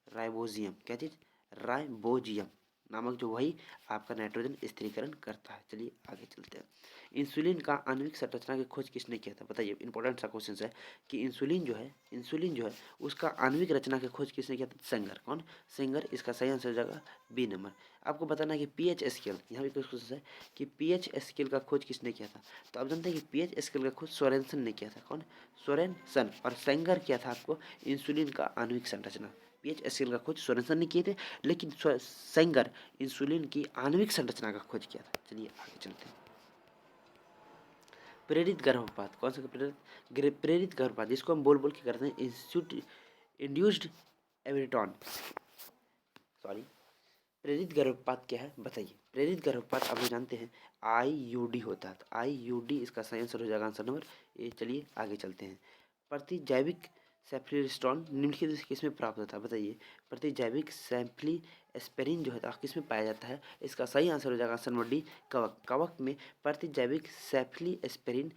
राइबोजियम, क्या चीज? राइबोजियम नामक जो वही आपका नाइट्रोजन स्थिरीकरण करता है। चलिए आगे चलते हैं। इंसुलिन का आणविक संरचना की खोज किसने किया था? बताइए, इंपॉर्टेंट सा क्वेश्चन है कि इंसुलिन जो है उसका आणविक रचना की खोज किसने किया था? सेंगर। कौन? सेंगर, इसका सही आंसर हो जाएगा बी नंबर। आपको बताना है कि पीएच स्केल, यहाँ भी कुछ क्वेश्चन है कि पीएच स्केल का खोज किसने किया था? तो आप जानते हैं कि पीएच स्केल का खोज सोरेनसन ने किया था। कौन? सोरेनसन। और सेंगर किया था आपको इंसुलिन का आणविक संरचना। पीएच स्केल का खोज सोरेनसन ने किए थे, लेकिन सेंगर इंसुलिन की आणविक संरचना का खोज किया था। चलिए आगे चलते हैं। प्रेरित गर्भपात, कौन सा प्रेरित गर्भपात, जिसको हम बोल बोल के करते हैं इंड्यूस्ड एविटॉन, सॉरी। प्रेरित गर्भपात क्या है, बताइए। प्रेरित गर्भपात आप लोग जानते हैं आईयूडी होता है। तो आईयूडी इसका सही आंसर हो जाएगा आंसर नंबर ए। चलिए आगे चलते हैं। प्रतिजैविक सेफ्लिस्टॉन निम्नलिखित किसमें प्राप्त होता है? बताइए। प्रतिजैविक सैम्पली एस्पेरिन जो है किसमें पाया जाता है? इसका सही आंसर हो जाएगा आंसर नंबर डी, कवक। कवक में प्रतिजैविक सैफ्ली एस्पेरिन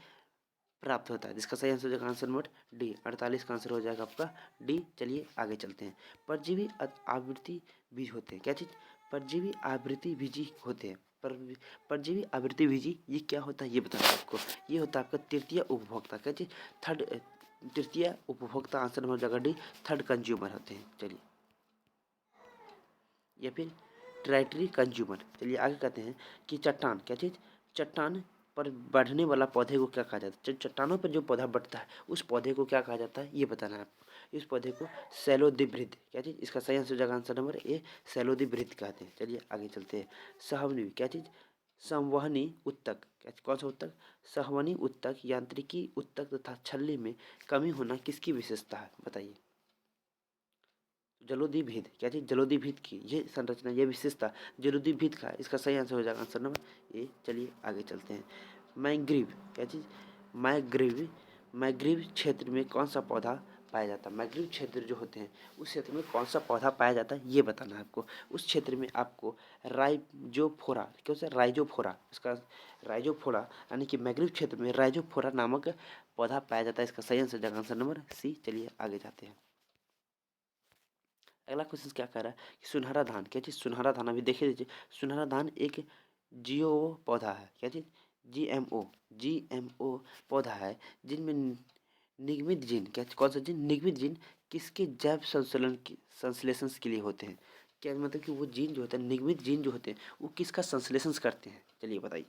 प्राप्त होता है, जिसका सही आंसर हो जाएगा आंसर नंबर डी। 48 का आंसर हो जाएगा आपका डी। चलिए आगे चलते हैं। परजीवी आवृत्ति बीज होते हैं, क्या चीज? परजीवी आवृत्ति बीजी होते हैं। परजीवी आवृत्ति बीजी ये क्या होता है ये बताना है आपको। ये होता है आपका तृतीय उपभोक्ता, क्या चीज? थर्ड, तृतीय उपभोक्ता, आंसर नंबर हो जाएगा डी। थर्ड कंज्यूमर होते हैं। चलिए, या फिर ट्राइटरी कंज्यूमर। चलिए आगे कहते हैं कि चट्टान, क्या चीज? चट्टान पर बढ़ने वाला पौधे को क्या कहा जाता है? चट्टानों पर जो पौधा बढ़ता है उस पौधे को क्या कहा जाता है ये बताना है आपको। इस पौधे को सैलोदीवृत, क्या चीज? इसका सही आंसर हो जाएगा आंसर नंबर ए, सैलोदीवृत कहते हैं। चलिए आगे चलते हैं। सहवनी, क्या चीज? संवहनी उत्तक, क्या कौन सा उत्तक? संवहनी उत्तक, यांत्रिकी उत्तक तथा छल्ली में कमी होना किसकी विशेषता है? बताइए। जलोदी भेद, क्या चीज? जलोदी भेद की ये संरचना, ये विशेषता जलोदी भेद का, इसका सही आंसर हो जाएगा आंसर नंबर ए। चलिए आगे चलते हैं। मैंग्रीव, क्या चीज? मैंग्रीव, मैंग्रीव क्षेत्र में कौन सा पौधा पाया जाता है? मैंग्रीव क्षेत्र जो होते हैं उस क्षेत्र में कौन सा पौधा पाया जाता है ये बताना है आपको। उस क्षेत्र में आपको राइजोफोरा, क्यों सर? राइजोफोरा, इसका राइजोफोरा यानी कि मैंग्रीव क्षेत्र में राइजोफोरा नामक पौधा पाया जाता है। इसका सही आंसर हो जाएगा आंसर नंबर सी। चलिए आगे जाते हैं। अगला क्वेश्चन क्या कह रहा है कि सुनहरा धान, क्या चीज? सुनहरा धान अभी देखे दीजिए। सुनहरा धान एक जीओ पौधा है, क्या चीज? जीएमओ, जीएमओ पौधा है जिनमें निगमित जीन क्या, कौन सा जीन, निगमित जीन किसके जैव संश्लेषण के लिए होते हैं? क्या मतलब कि वो जीन जो होता है, निगमित जीन जो होते हैं वो किसका संश्लेषण करते हैं, चलिए बताइए।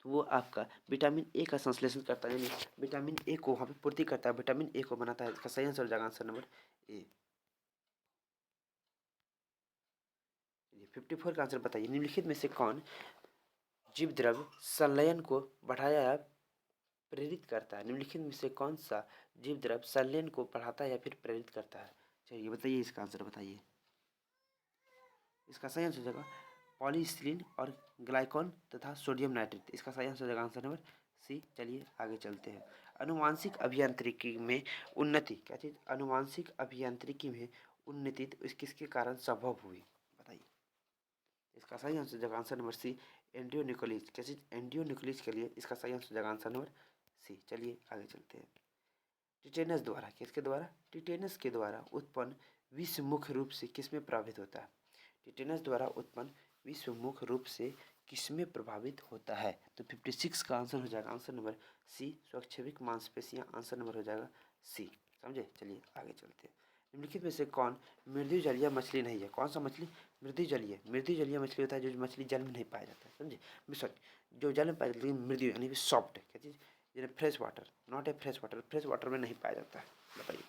तो वो आपका विटामिन ए का संश्लेषण करता है, यानी विटामिन ए को वहाँ पे पूर्ति करता है, विटामिन ए को बनाता है। इसका सही आंसर हो जाएगा आंसर नंबर ए। 54 का आंसर बताइए। निम्नलिखित में से कौन जीव द्रव्य संलयन को बढ़ाया या प्रेरित करता है? निम्नलिखित में से कौन सा जीव द्रव्य संलयन को बढ़ाता है या फिर प्रेरित करता है? चलिए बताइए, इसका आंसर बताइए। इसका सही आंसर हो जाएगा पॉलीइथिलीन और ग्लाइकॉन तथा सोडियम नाइट्रेट। इसका सही आंसर हो जाएगा आंसर नंबर सी। चलिए आगे चलते हैं। अनुवांशिक अभियांत्रिकी में उन्नति, क्या चीज, अनुवांशिक अभियांत्रिकी में उन्नति किसके कारण संभव हुई, बताइए। इसका सही आंसर हो जाएगा आंसर नंबर सी, एंडियोन्यूक्लियस। क्या चीज, एंडियोन्यूक्लियस के लिए इसका सही आंसर हो जाएगा आंसर नंबर सी। चलिए आगे चलते हैं। टिटेनस द्वारा, किसके द्वारा, टिटेनस के द्वारा उत्पन्न विष मुख्य रूप से किसमें प्रभावित होता है? टिटेनस द्वारा उत्पन्न विश्व मुख्य रूप से किसमें प्रभावित होता है? तो 56 का आंसर हो जाएगा आंसर नंबर सी, स्वक्षेविक मांसपेशियां। आंसर नंबर हो जाएगा सी, समझे। चलिए आगे चलते हैं। निम्नलिखित में से कौन मृदु जलीय मछली नहीं है? कौन सा मछली मृदु जलीय, मृदु जलीय मछली होता है जो मछली जल में नहीं पाया जाता है, समझे। सॉरी, जो जल में पाया जाता है लेकिन मृदु यानी कि सॉफ्ट है, क्या चीज, जैसे fresh water, not a fresh water, fresh water में नहीं पाया जाता है, बताइए।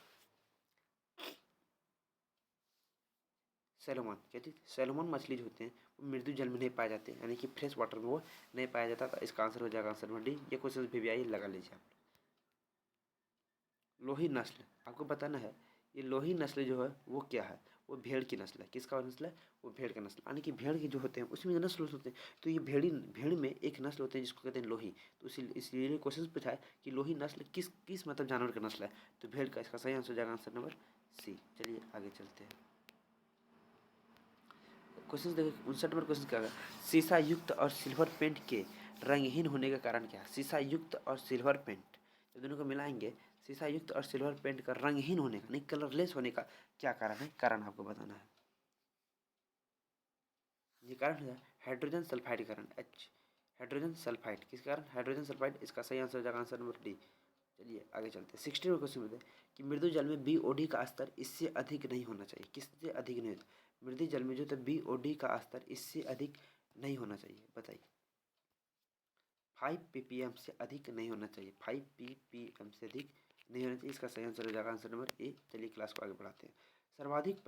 सैलोमन, क्या चीज, सैलोमन मछली जो होते हैं वो मृदु जल में नहीं पाए जाते, यानी कि फ्रेश वाटर में वो नहीं पाया जाता। तो इसका आंसर हो जाएगा आंसर नंबर डी। ये क्वेश्चन भी आई लगा लीजिए आप। लोही नस्ल आपको बताना है। ये लोही नस्ल जो है वो क्या है? वो भेड़ की नस्ल है। किसका नस्ल है? वो भेड़ का नस्ल, यानी कि भेड़ के जो होते हैं उसमें जो नस्ल होते हैं, तो ये भेड़ में एक नस्ल होते हैं जिसको कहते हैं लोही। तो इसलिए क्वेश्चन पूछा है कि लोही नस्ल किस किस मतलब जानवर का नस्ल है? तो भेड़ का। इसका सही आंसर हो जाएगा आंसर नंबर सी। चलिए आगे चलते हैं। क्वेश्चन देखिए 59 नंबर क्वेश्चन क्या है, शीशा युक्त और सिल्वर पेंट के रंगहीन होने का कारण क्या है? शीशा युक्त और सिल्वर पेंट जब दोनों को मिलाएंगे, शीशा युक्त और सिल्वर पेंट का रंगहीन होने का, नहीं कलरलेस होने का क्या कारण है? कारण आपको बताना है। ये कारण है हाइड्रोजन सल्फाइड कारण, एच, हाइड्रोजन सल्फाइड। किस कारण? Hydrogen sulphide. इसका सही आंसर हो जाएगा आंसर नंबर डी। चलिए आगे चलते हैं। 60 क्वेश्चन में कि मृदु जल में BOD का स्तर इससे अधिक नहीं होना चाहिए। किससे अधिक नहीं होता? मृदु जल में जो है BOD का स्तर इससे अधिक नहीं होना चाहिए, बताइए। 5 ppm से अधिक नहीं होना चाहिए, 5 ppm से अधिक नहीं होना चाहिए। इसका सही आंसर हो जाएगा आंसर नंबर ए। चलिए क्लास को आगे बढ़ाते हैं। सर्वाधिक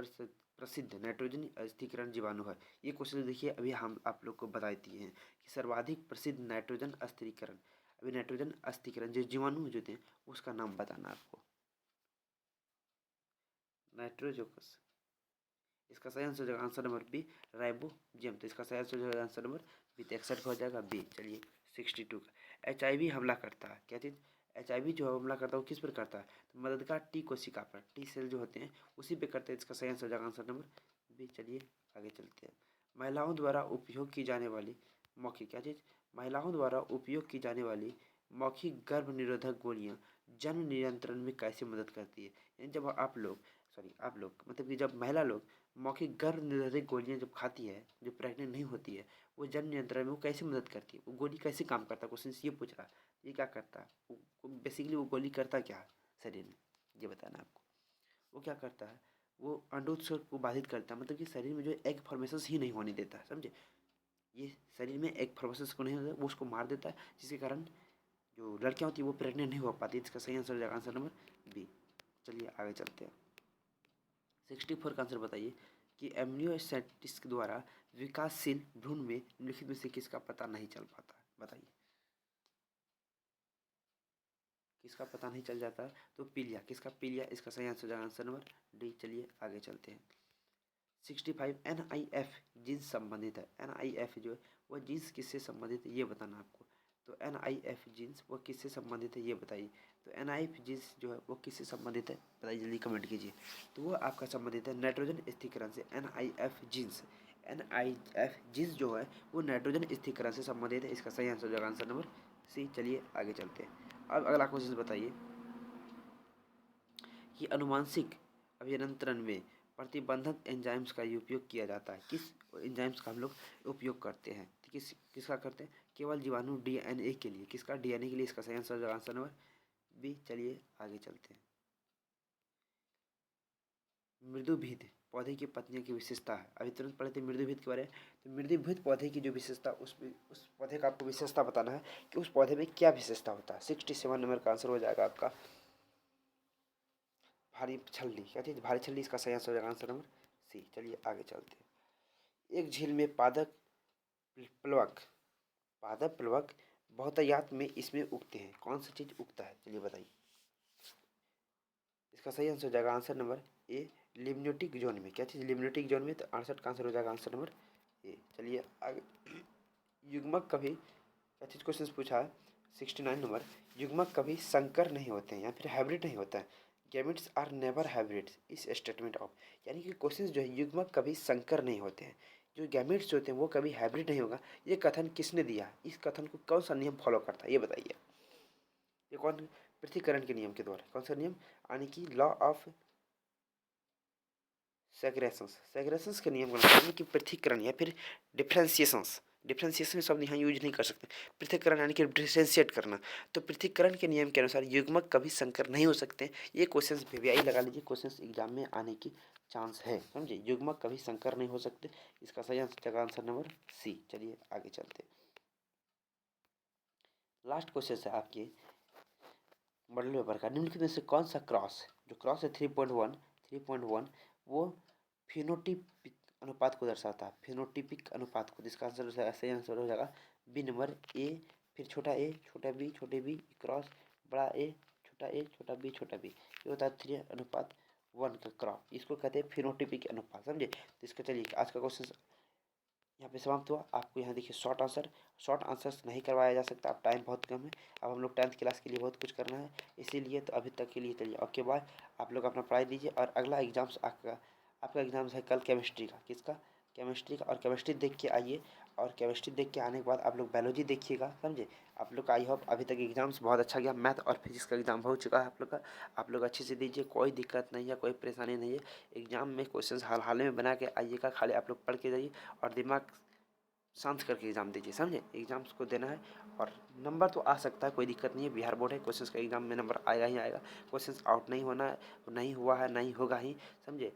प्रसिद्ध नाइट्रोजन अस्थिकरण जीवाणु है। ये क्वेश्चन देखिए अभी हम आप लोग को बता दिए हैं कि सर्वाधिक प्रसिद्ध नाइट्रोजन अस्थिकरण, अभी नाइट्रोजन अस्थिकरण जो जीवाणु जो थे उसका नाम बताना आपको। नाइट्रोजोकस। इसका सही आंसर हो जाएगा आंसर नंबर बी, राइबोजेम। तो इसका सही आंसर हो जाएगा आंसर नंबर बी। 63 का हो जाएगा बी। चलिए 62 का, HIV हमला करता है, क्या चीज़, HIV जो हमला करता है वो किस पर करता है? तो मददगार टी कोशिका पर, टी सेल जो होते हैं उसी पे करते हैं। इसका सही आंसर हो जाएगा आंसर नंबर बी। चलिए आगे चलते हैं। महिलाओं द्वारा उपयोग की जाने वाली मौखिक, क्या चीज़, महिलाओं द्वारा उपयोग की जाने वाली मौखिक गर्भ निरोधक गोलियां जन्म नियंत्रण में कैसे मदद करती है? यानी जब आप लोग मतलब कि जब महिला लोग मौखिक गर्भ निरोधक गोलियां जब खाती है, जो प्रेग्नेंट नहीं होती है, वो जन्म नियंत्रण में वो कैसे मदद करती है? वो गोली कैसे काम करता है? क्वेश्चन ये पूछ रहा है। ये क्या करता है? बेसिकली वो गोली करता क्या है शरीर में, ये बताना है आपको। वो क्या करता है? वो अंडोत्सर्ग को बाधित करता है, मतलब कि शरीर में जो एग फॉर्मेशन ही नहीं होने देता है, समझे। ये शरीर में एग फॉर्मेशन को नहीं होता, वो उसको मार देता है, जिसके कारण जो लड़कियां होती है वो प्रेग्नेंट नहीं हो पाती। इसका सही आंसर हो जाएगा आंसर नंबर बी। चलिए आगे चलते हैं। 64 का आंसर बताइए कि एमनियोसाइटिस द्वारा विकासशील भ्रूण में निम्नलिखित में से किसका पता नहीं चल पाता है, बताइए। किसका पता नहीं चल जाता? तो पीलिया। किसका? पीलिया। इसका सही आंसर हो जाएगा आंसर नंबर डी। चलिए आगे चलते हैं। 65 NIF जीन्स संबंधित है। NIF जो है वह जीन्स किससे संबंधित है ये बताना आपको। तो NIF जीन्स वो किससे संबंधित है ये बताइए। तो NIF जीन्स जो है वो किससे संबंधित है बताइए, जल्दी कमेंट कीजिए। तो वो आपका संबंधित है नाइट्रोजन स्थिरीकरण से। NIF जीन्स, NIF जीन्स जो है वो नाइट्रोजन स्थिरीकरण से संबंधित है। इसका सही आंसर हो जाएगा आंसर नंबर सी। चलिए आगे चलते हैं। अब अगला क्वेश्चन बताइए कि अनुवांशिक अभियंत्रण में प्रतिबंधक एंजाइम्स का उपयोग किया जाता है। किस एंजाइम्स का हम लोग उपयोग करते हैं? किसका करते हैं? केवल जीवाणु DNA के लिए। किसका? DNA के लिए। इसका सही आंसर नंबर बी। चलिए आगे चलते हैं। मृदुभिद पौधे की पत्तियों की विशेषता है। अभी तुरंत पढ़े थे मृदुभिद के बारे में। तो मृदुभिद पौधे की जो विशेषता, उस पौधे का आपको विशेषता बताना है कि उस पौधे में क्या विशेषता होता है। 67 नंबर का आंसर हो जाएगा आपका भारी छल्ली। क्या चीज? भारी छल्ली इसका सही आंसर हो जाएगा, आंसर नंबर सी। चलिए आगे चलते हैं। एक झील में प्लवक पादप प्लवक बहुतायत में इसमें उगते हैं। कौन सी चीज उगता है? चलिए बताइए। इसका सही आंसर हो जाएगा आंसर नंबर ए, लिम्नोटिक जोन में। क्या चीज़? लिम्नोटिक जोन में। तो 68 का आंसर हो जाएगा आंसर नंबर ए। चलिए आगे। युग्मक कभी, क्या चीज़ क्वेश्चन पूछा है 69 नंबर, युग्मक कभी संकर नहीं होते हैं या फिर हाइब्रिड नहीं होता है। गैमेट्स आर नेवर हाइब्रिड्स इस स्टेटमेंट ऑफ, यानी कि क्वेश्चन जो है युग्मक कभी संकर नहीं होते हैं, जो गैमेट्स होते हैं वो कभी हाइब्रिड नहीं होगा, ये कथन किसने दिया? इस कथन को कौन सा नियम फॉलो करता है ये बताइए। ये कौन? पृथक्करण के नियम के द्वारा। कौन सा नियम? यानी कि लॉ ऑफ सेग्रेशंस के नियम का, यानी कि पृथक्करण या फिर डिफ्रेंसिएशंस। डिफ्रेंसिएशन शब्द यहाँ यूज नहीं कर सकते। पृथक्करण यानी कि डिफ्रेंशिएट करना। तो पृथक्करण के नियम के अनुसार युग्मक कभी संकर नहीं हो सकते। ये क्वेश्चन वीवीआई लगा लीजिए, क्वेश्चन एग्जाम में आने की चांस है, समझे। युग्मक कभी संकर नहीं हो सकते। इसका सही आंसर आंसर नंबर सी। चलिए आगे चलते। लास्ट क्वेश्चन है आपके मॉडल पेपर का। निम्नलिखित में से कौन सा क्रॉस, जो क्रॉस है 3.1 वो फिनोटिपिक अनुपात को दर्शाता है। फिनोटिपिक अनुपात को, जिसका आंसर सही आंसर हो जाएगा बी नंबर ए। फिर छोटा ए छोटा बी छोटे बी क्रॉस बड़ा ए छोटा बी छोटा बी, ये होता है 3:1 का क्रॉस। इसको कहते हैं फिनोटिपिक अनुपात, समझे। तो इसका चलिए आज का क्वेश्चन यहाँ पे समाप्त हुआ। आपको यहाँ देखिए शॉर्ट आंसर्स नहीं करवाया जा सकता, अब टाइम बहुत कम है। अब हम लोग 10th क्लास के लिए बहुत कुछ करना है, इसीलिए तो अभी तक के लिए चलिए ओके बाय। आप लोग अपना पढ़ाई दीजिए और अगला एग्जाम्स आपका एग्जाम्स है कल केमिस्ट्री का। किसका? केमिस्ट्री का। और केमिस्ट्री देख के आइए, और केमिस्ट्री देख के आने के बाद आप लोग बायोलॉजी देखिएगा, समझे। आप लोग का आई होप अभी तक एग्जाम्स बहुत अच्छा गया। मैथ और फिजिक्स का एग्जाम हो चुका है आप लोग का। आप लोग अच्छे से दीजिए, कोई दिक्कत नहीं है, कोई परेशानी नहीं है। एग्जाम में क्वेश्चन हाल में बना के आइएगा, खाली आप लोग पढ़ के जाइए और दिमाग शांत करके एग्ज़ाम दीजिए, समझे। एग्ज़ाम्स को देना है और नंबर तो आ सकता है, कोई दिक्कत नहीं है। बिहार बोर्ड है, क्वेश्चंस का एग्ज़ाम में नंबर आएगा ही आएगा। क्वेश्चंस आउट नहीं होना है, नहीं हुआ है, नहीं होगा ही, समझे।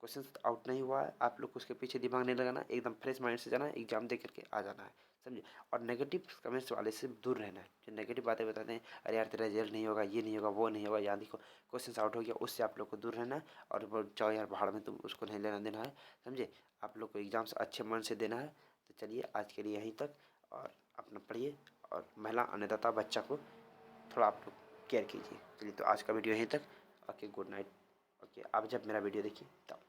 क्वेश्चंस आउट नहीं हुआ है, आप लोग उसके पीछे दिमाग नहीं लगाना, एकदम फ्रेश माइंड से जाना है, एग्जाम दे करके आ जाना है, समझे। और नेगेटिव कमेंट्स वाले से दूर रहना है। जो नेगेटिव बातें बताते हैं, अरे यार तेरा रिजल्ट नहीं होगा, ये नहीं होगा, वो नहीं होगा, या देखो क्वेश्चन आउट हो गया, उससे आप लोग को दूर रहना है। और वो जाओ यार भाड़ में, तुम उसको नहीं लेना देना है, समझे। आप लोग को एग्जाम्स अच्छे मन से देना है। तो चलिए आज के लिए यहीं तक, और अपना पढ़िए, और महिला अन्नदाता बच्चा को थोड़ा आप लोग केयर कीजिए। चलिए तो आज का वीडियो यहीं तक। Okay, good night. ओके, आप जब मेरा वीडियो देखिए तब।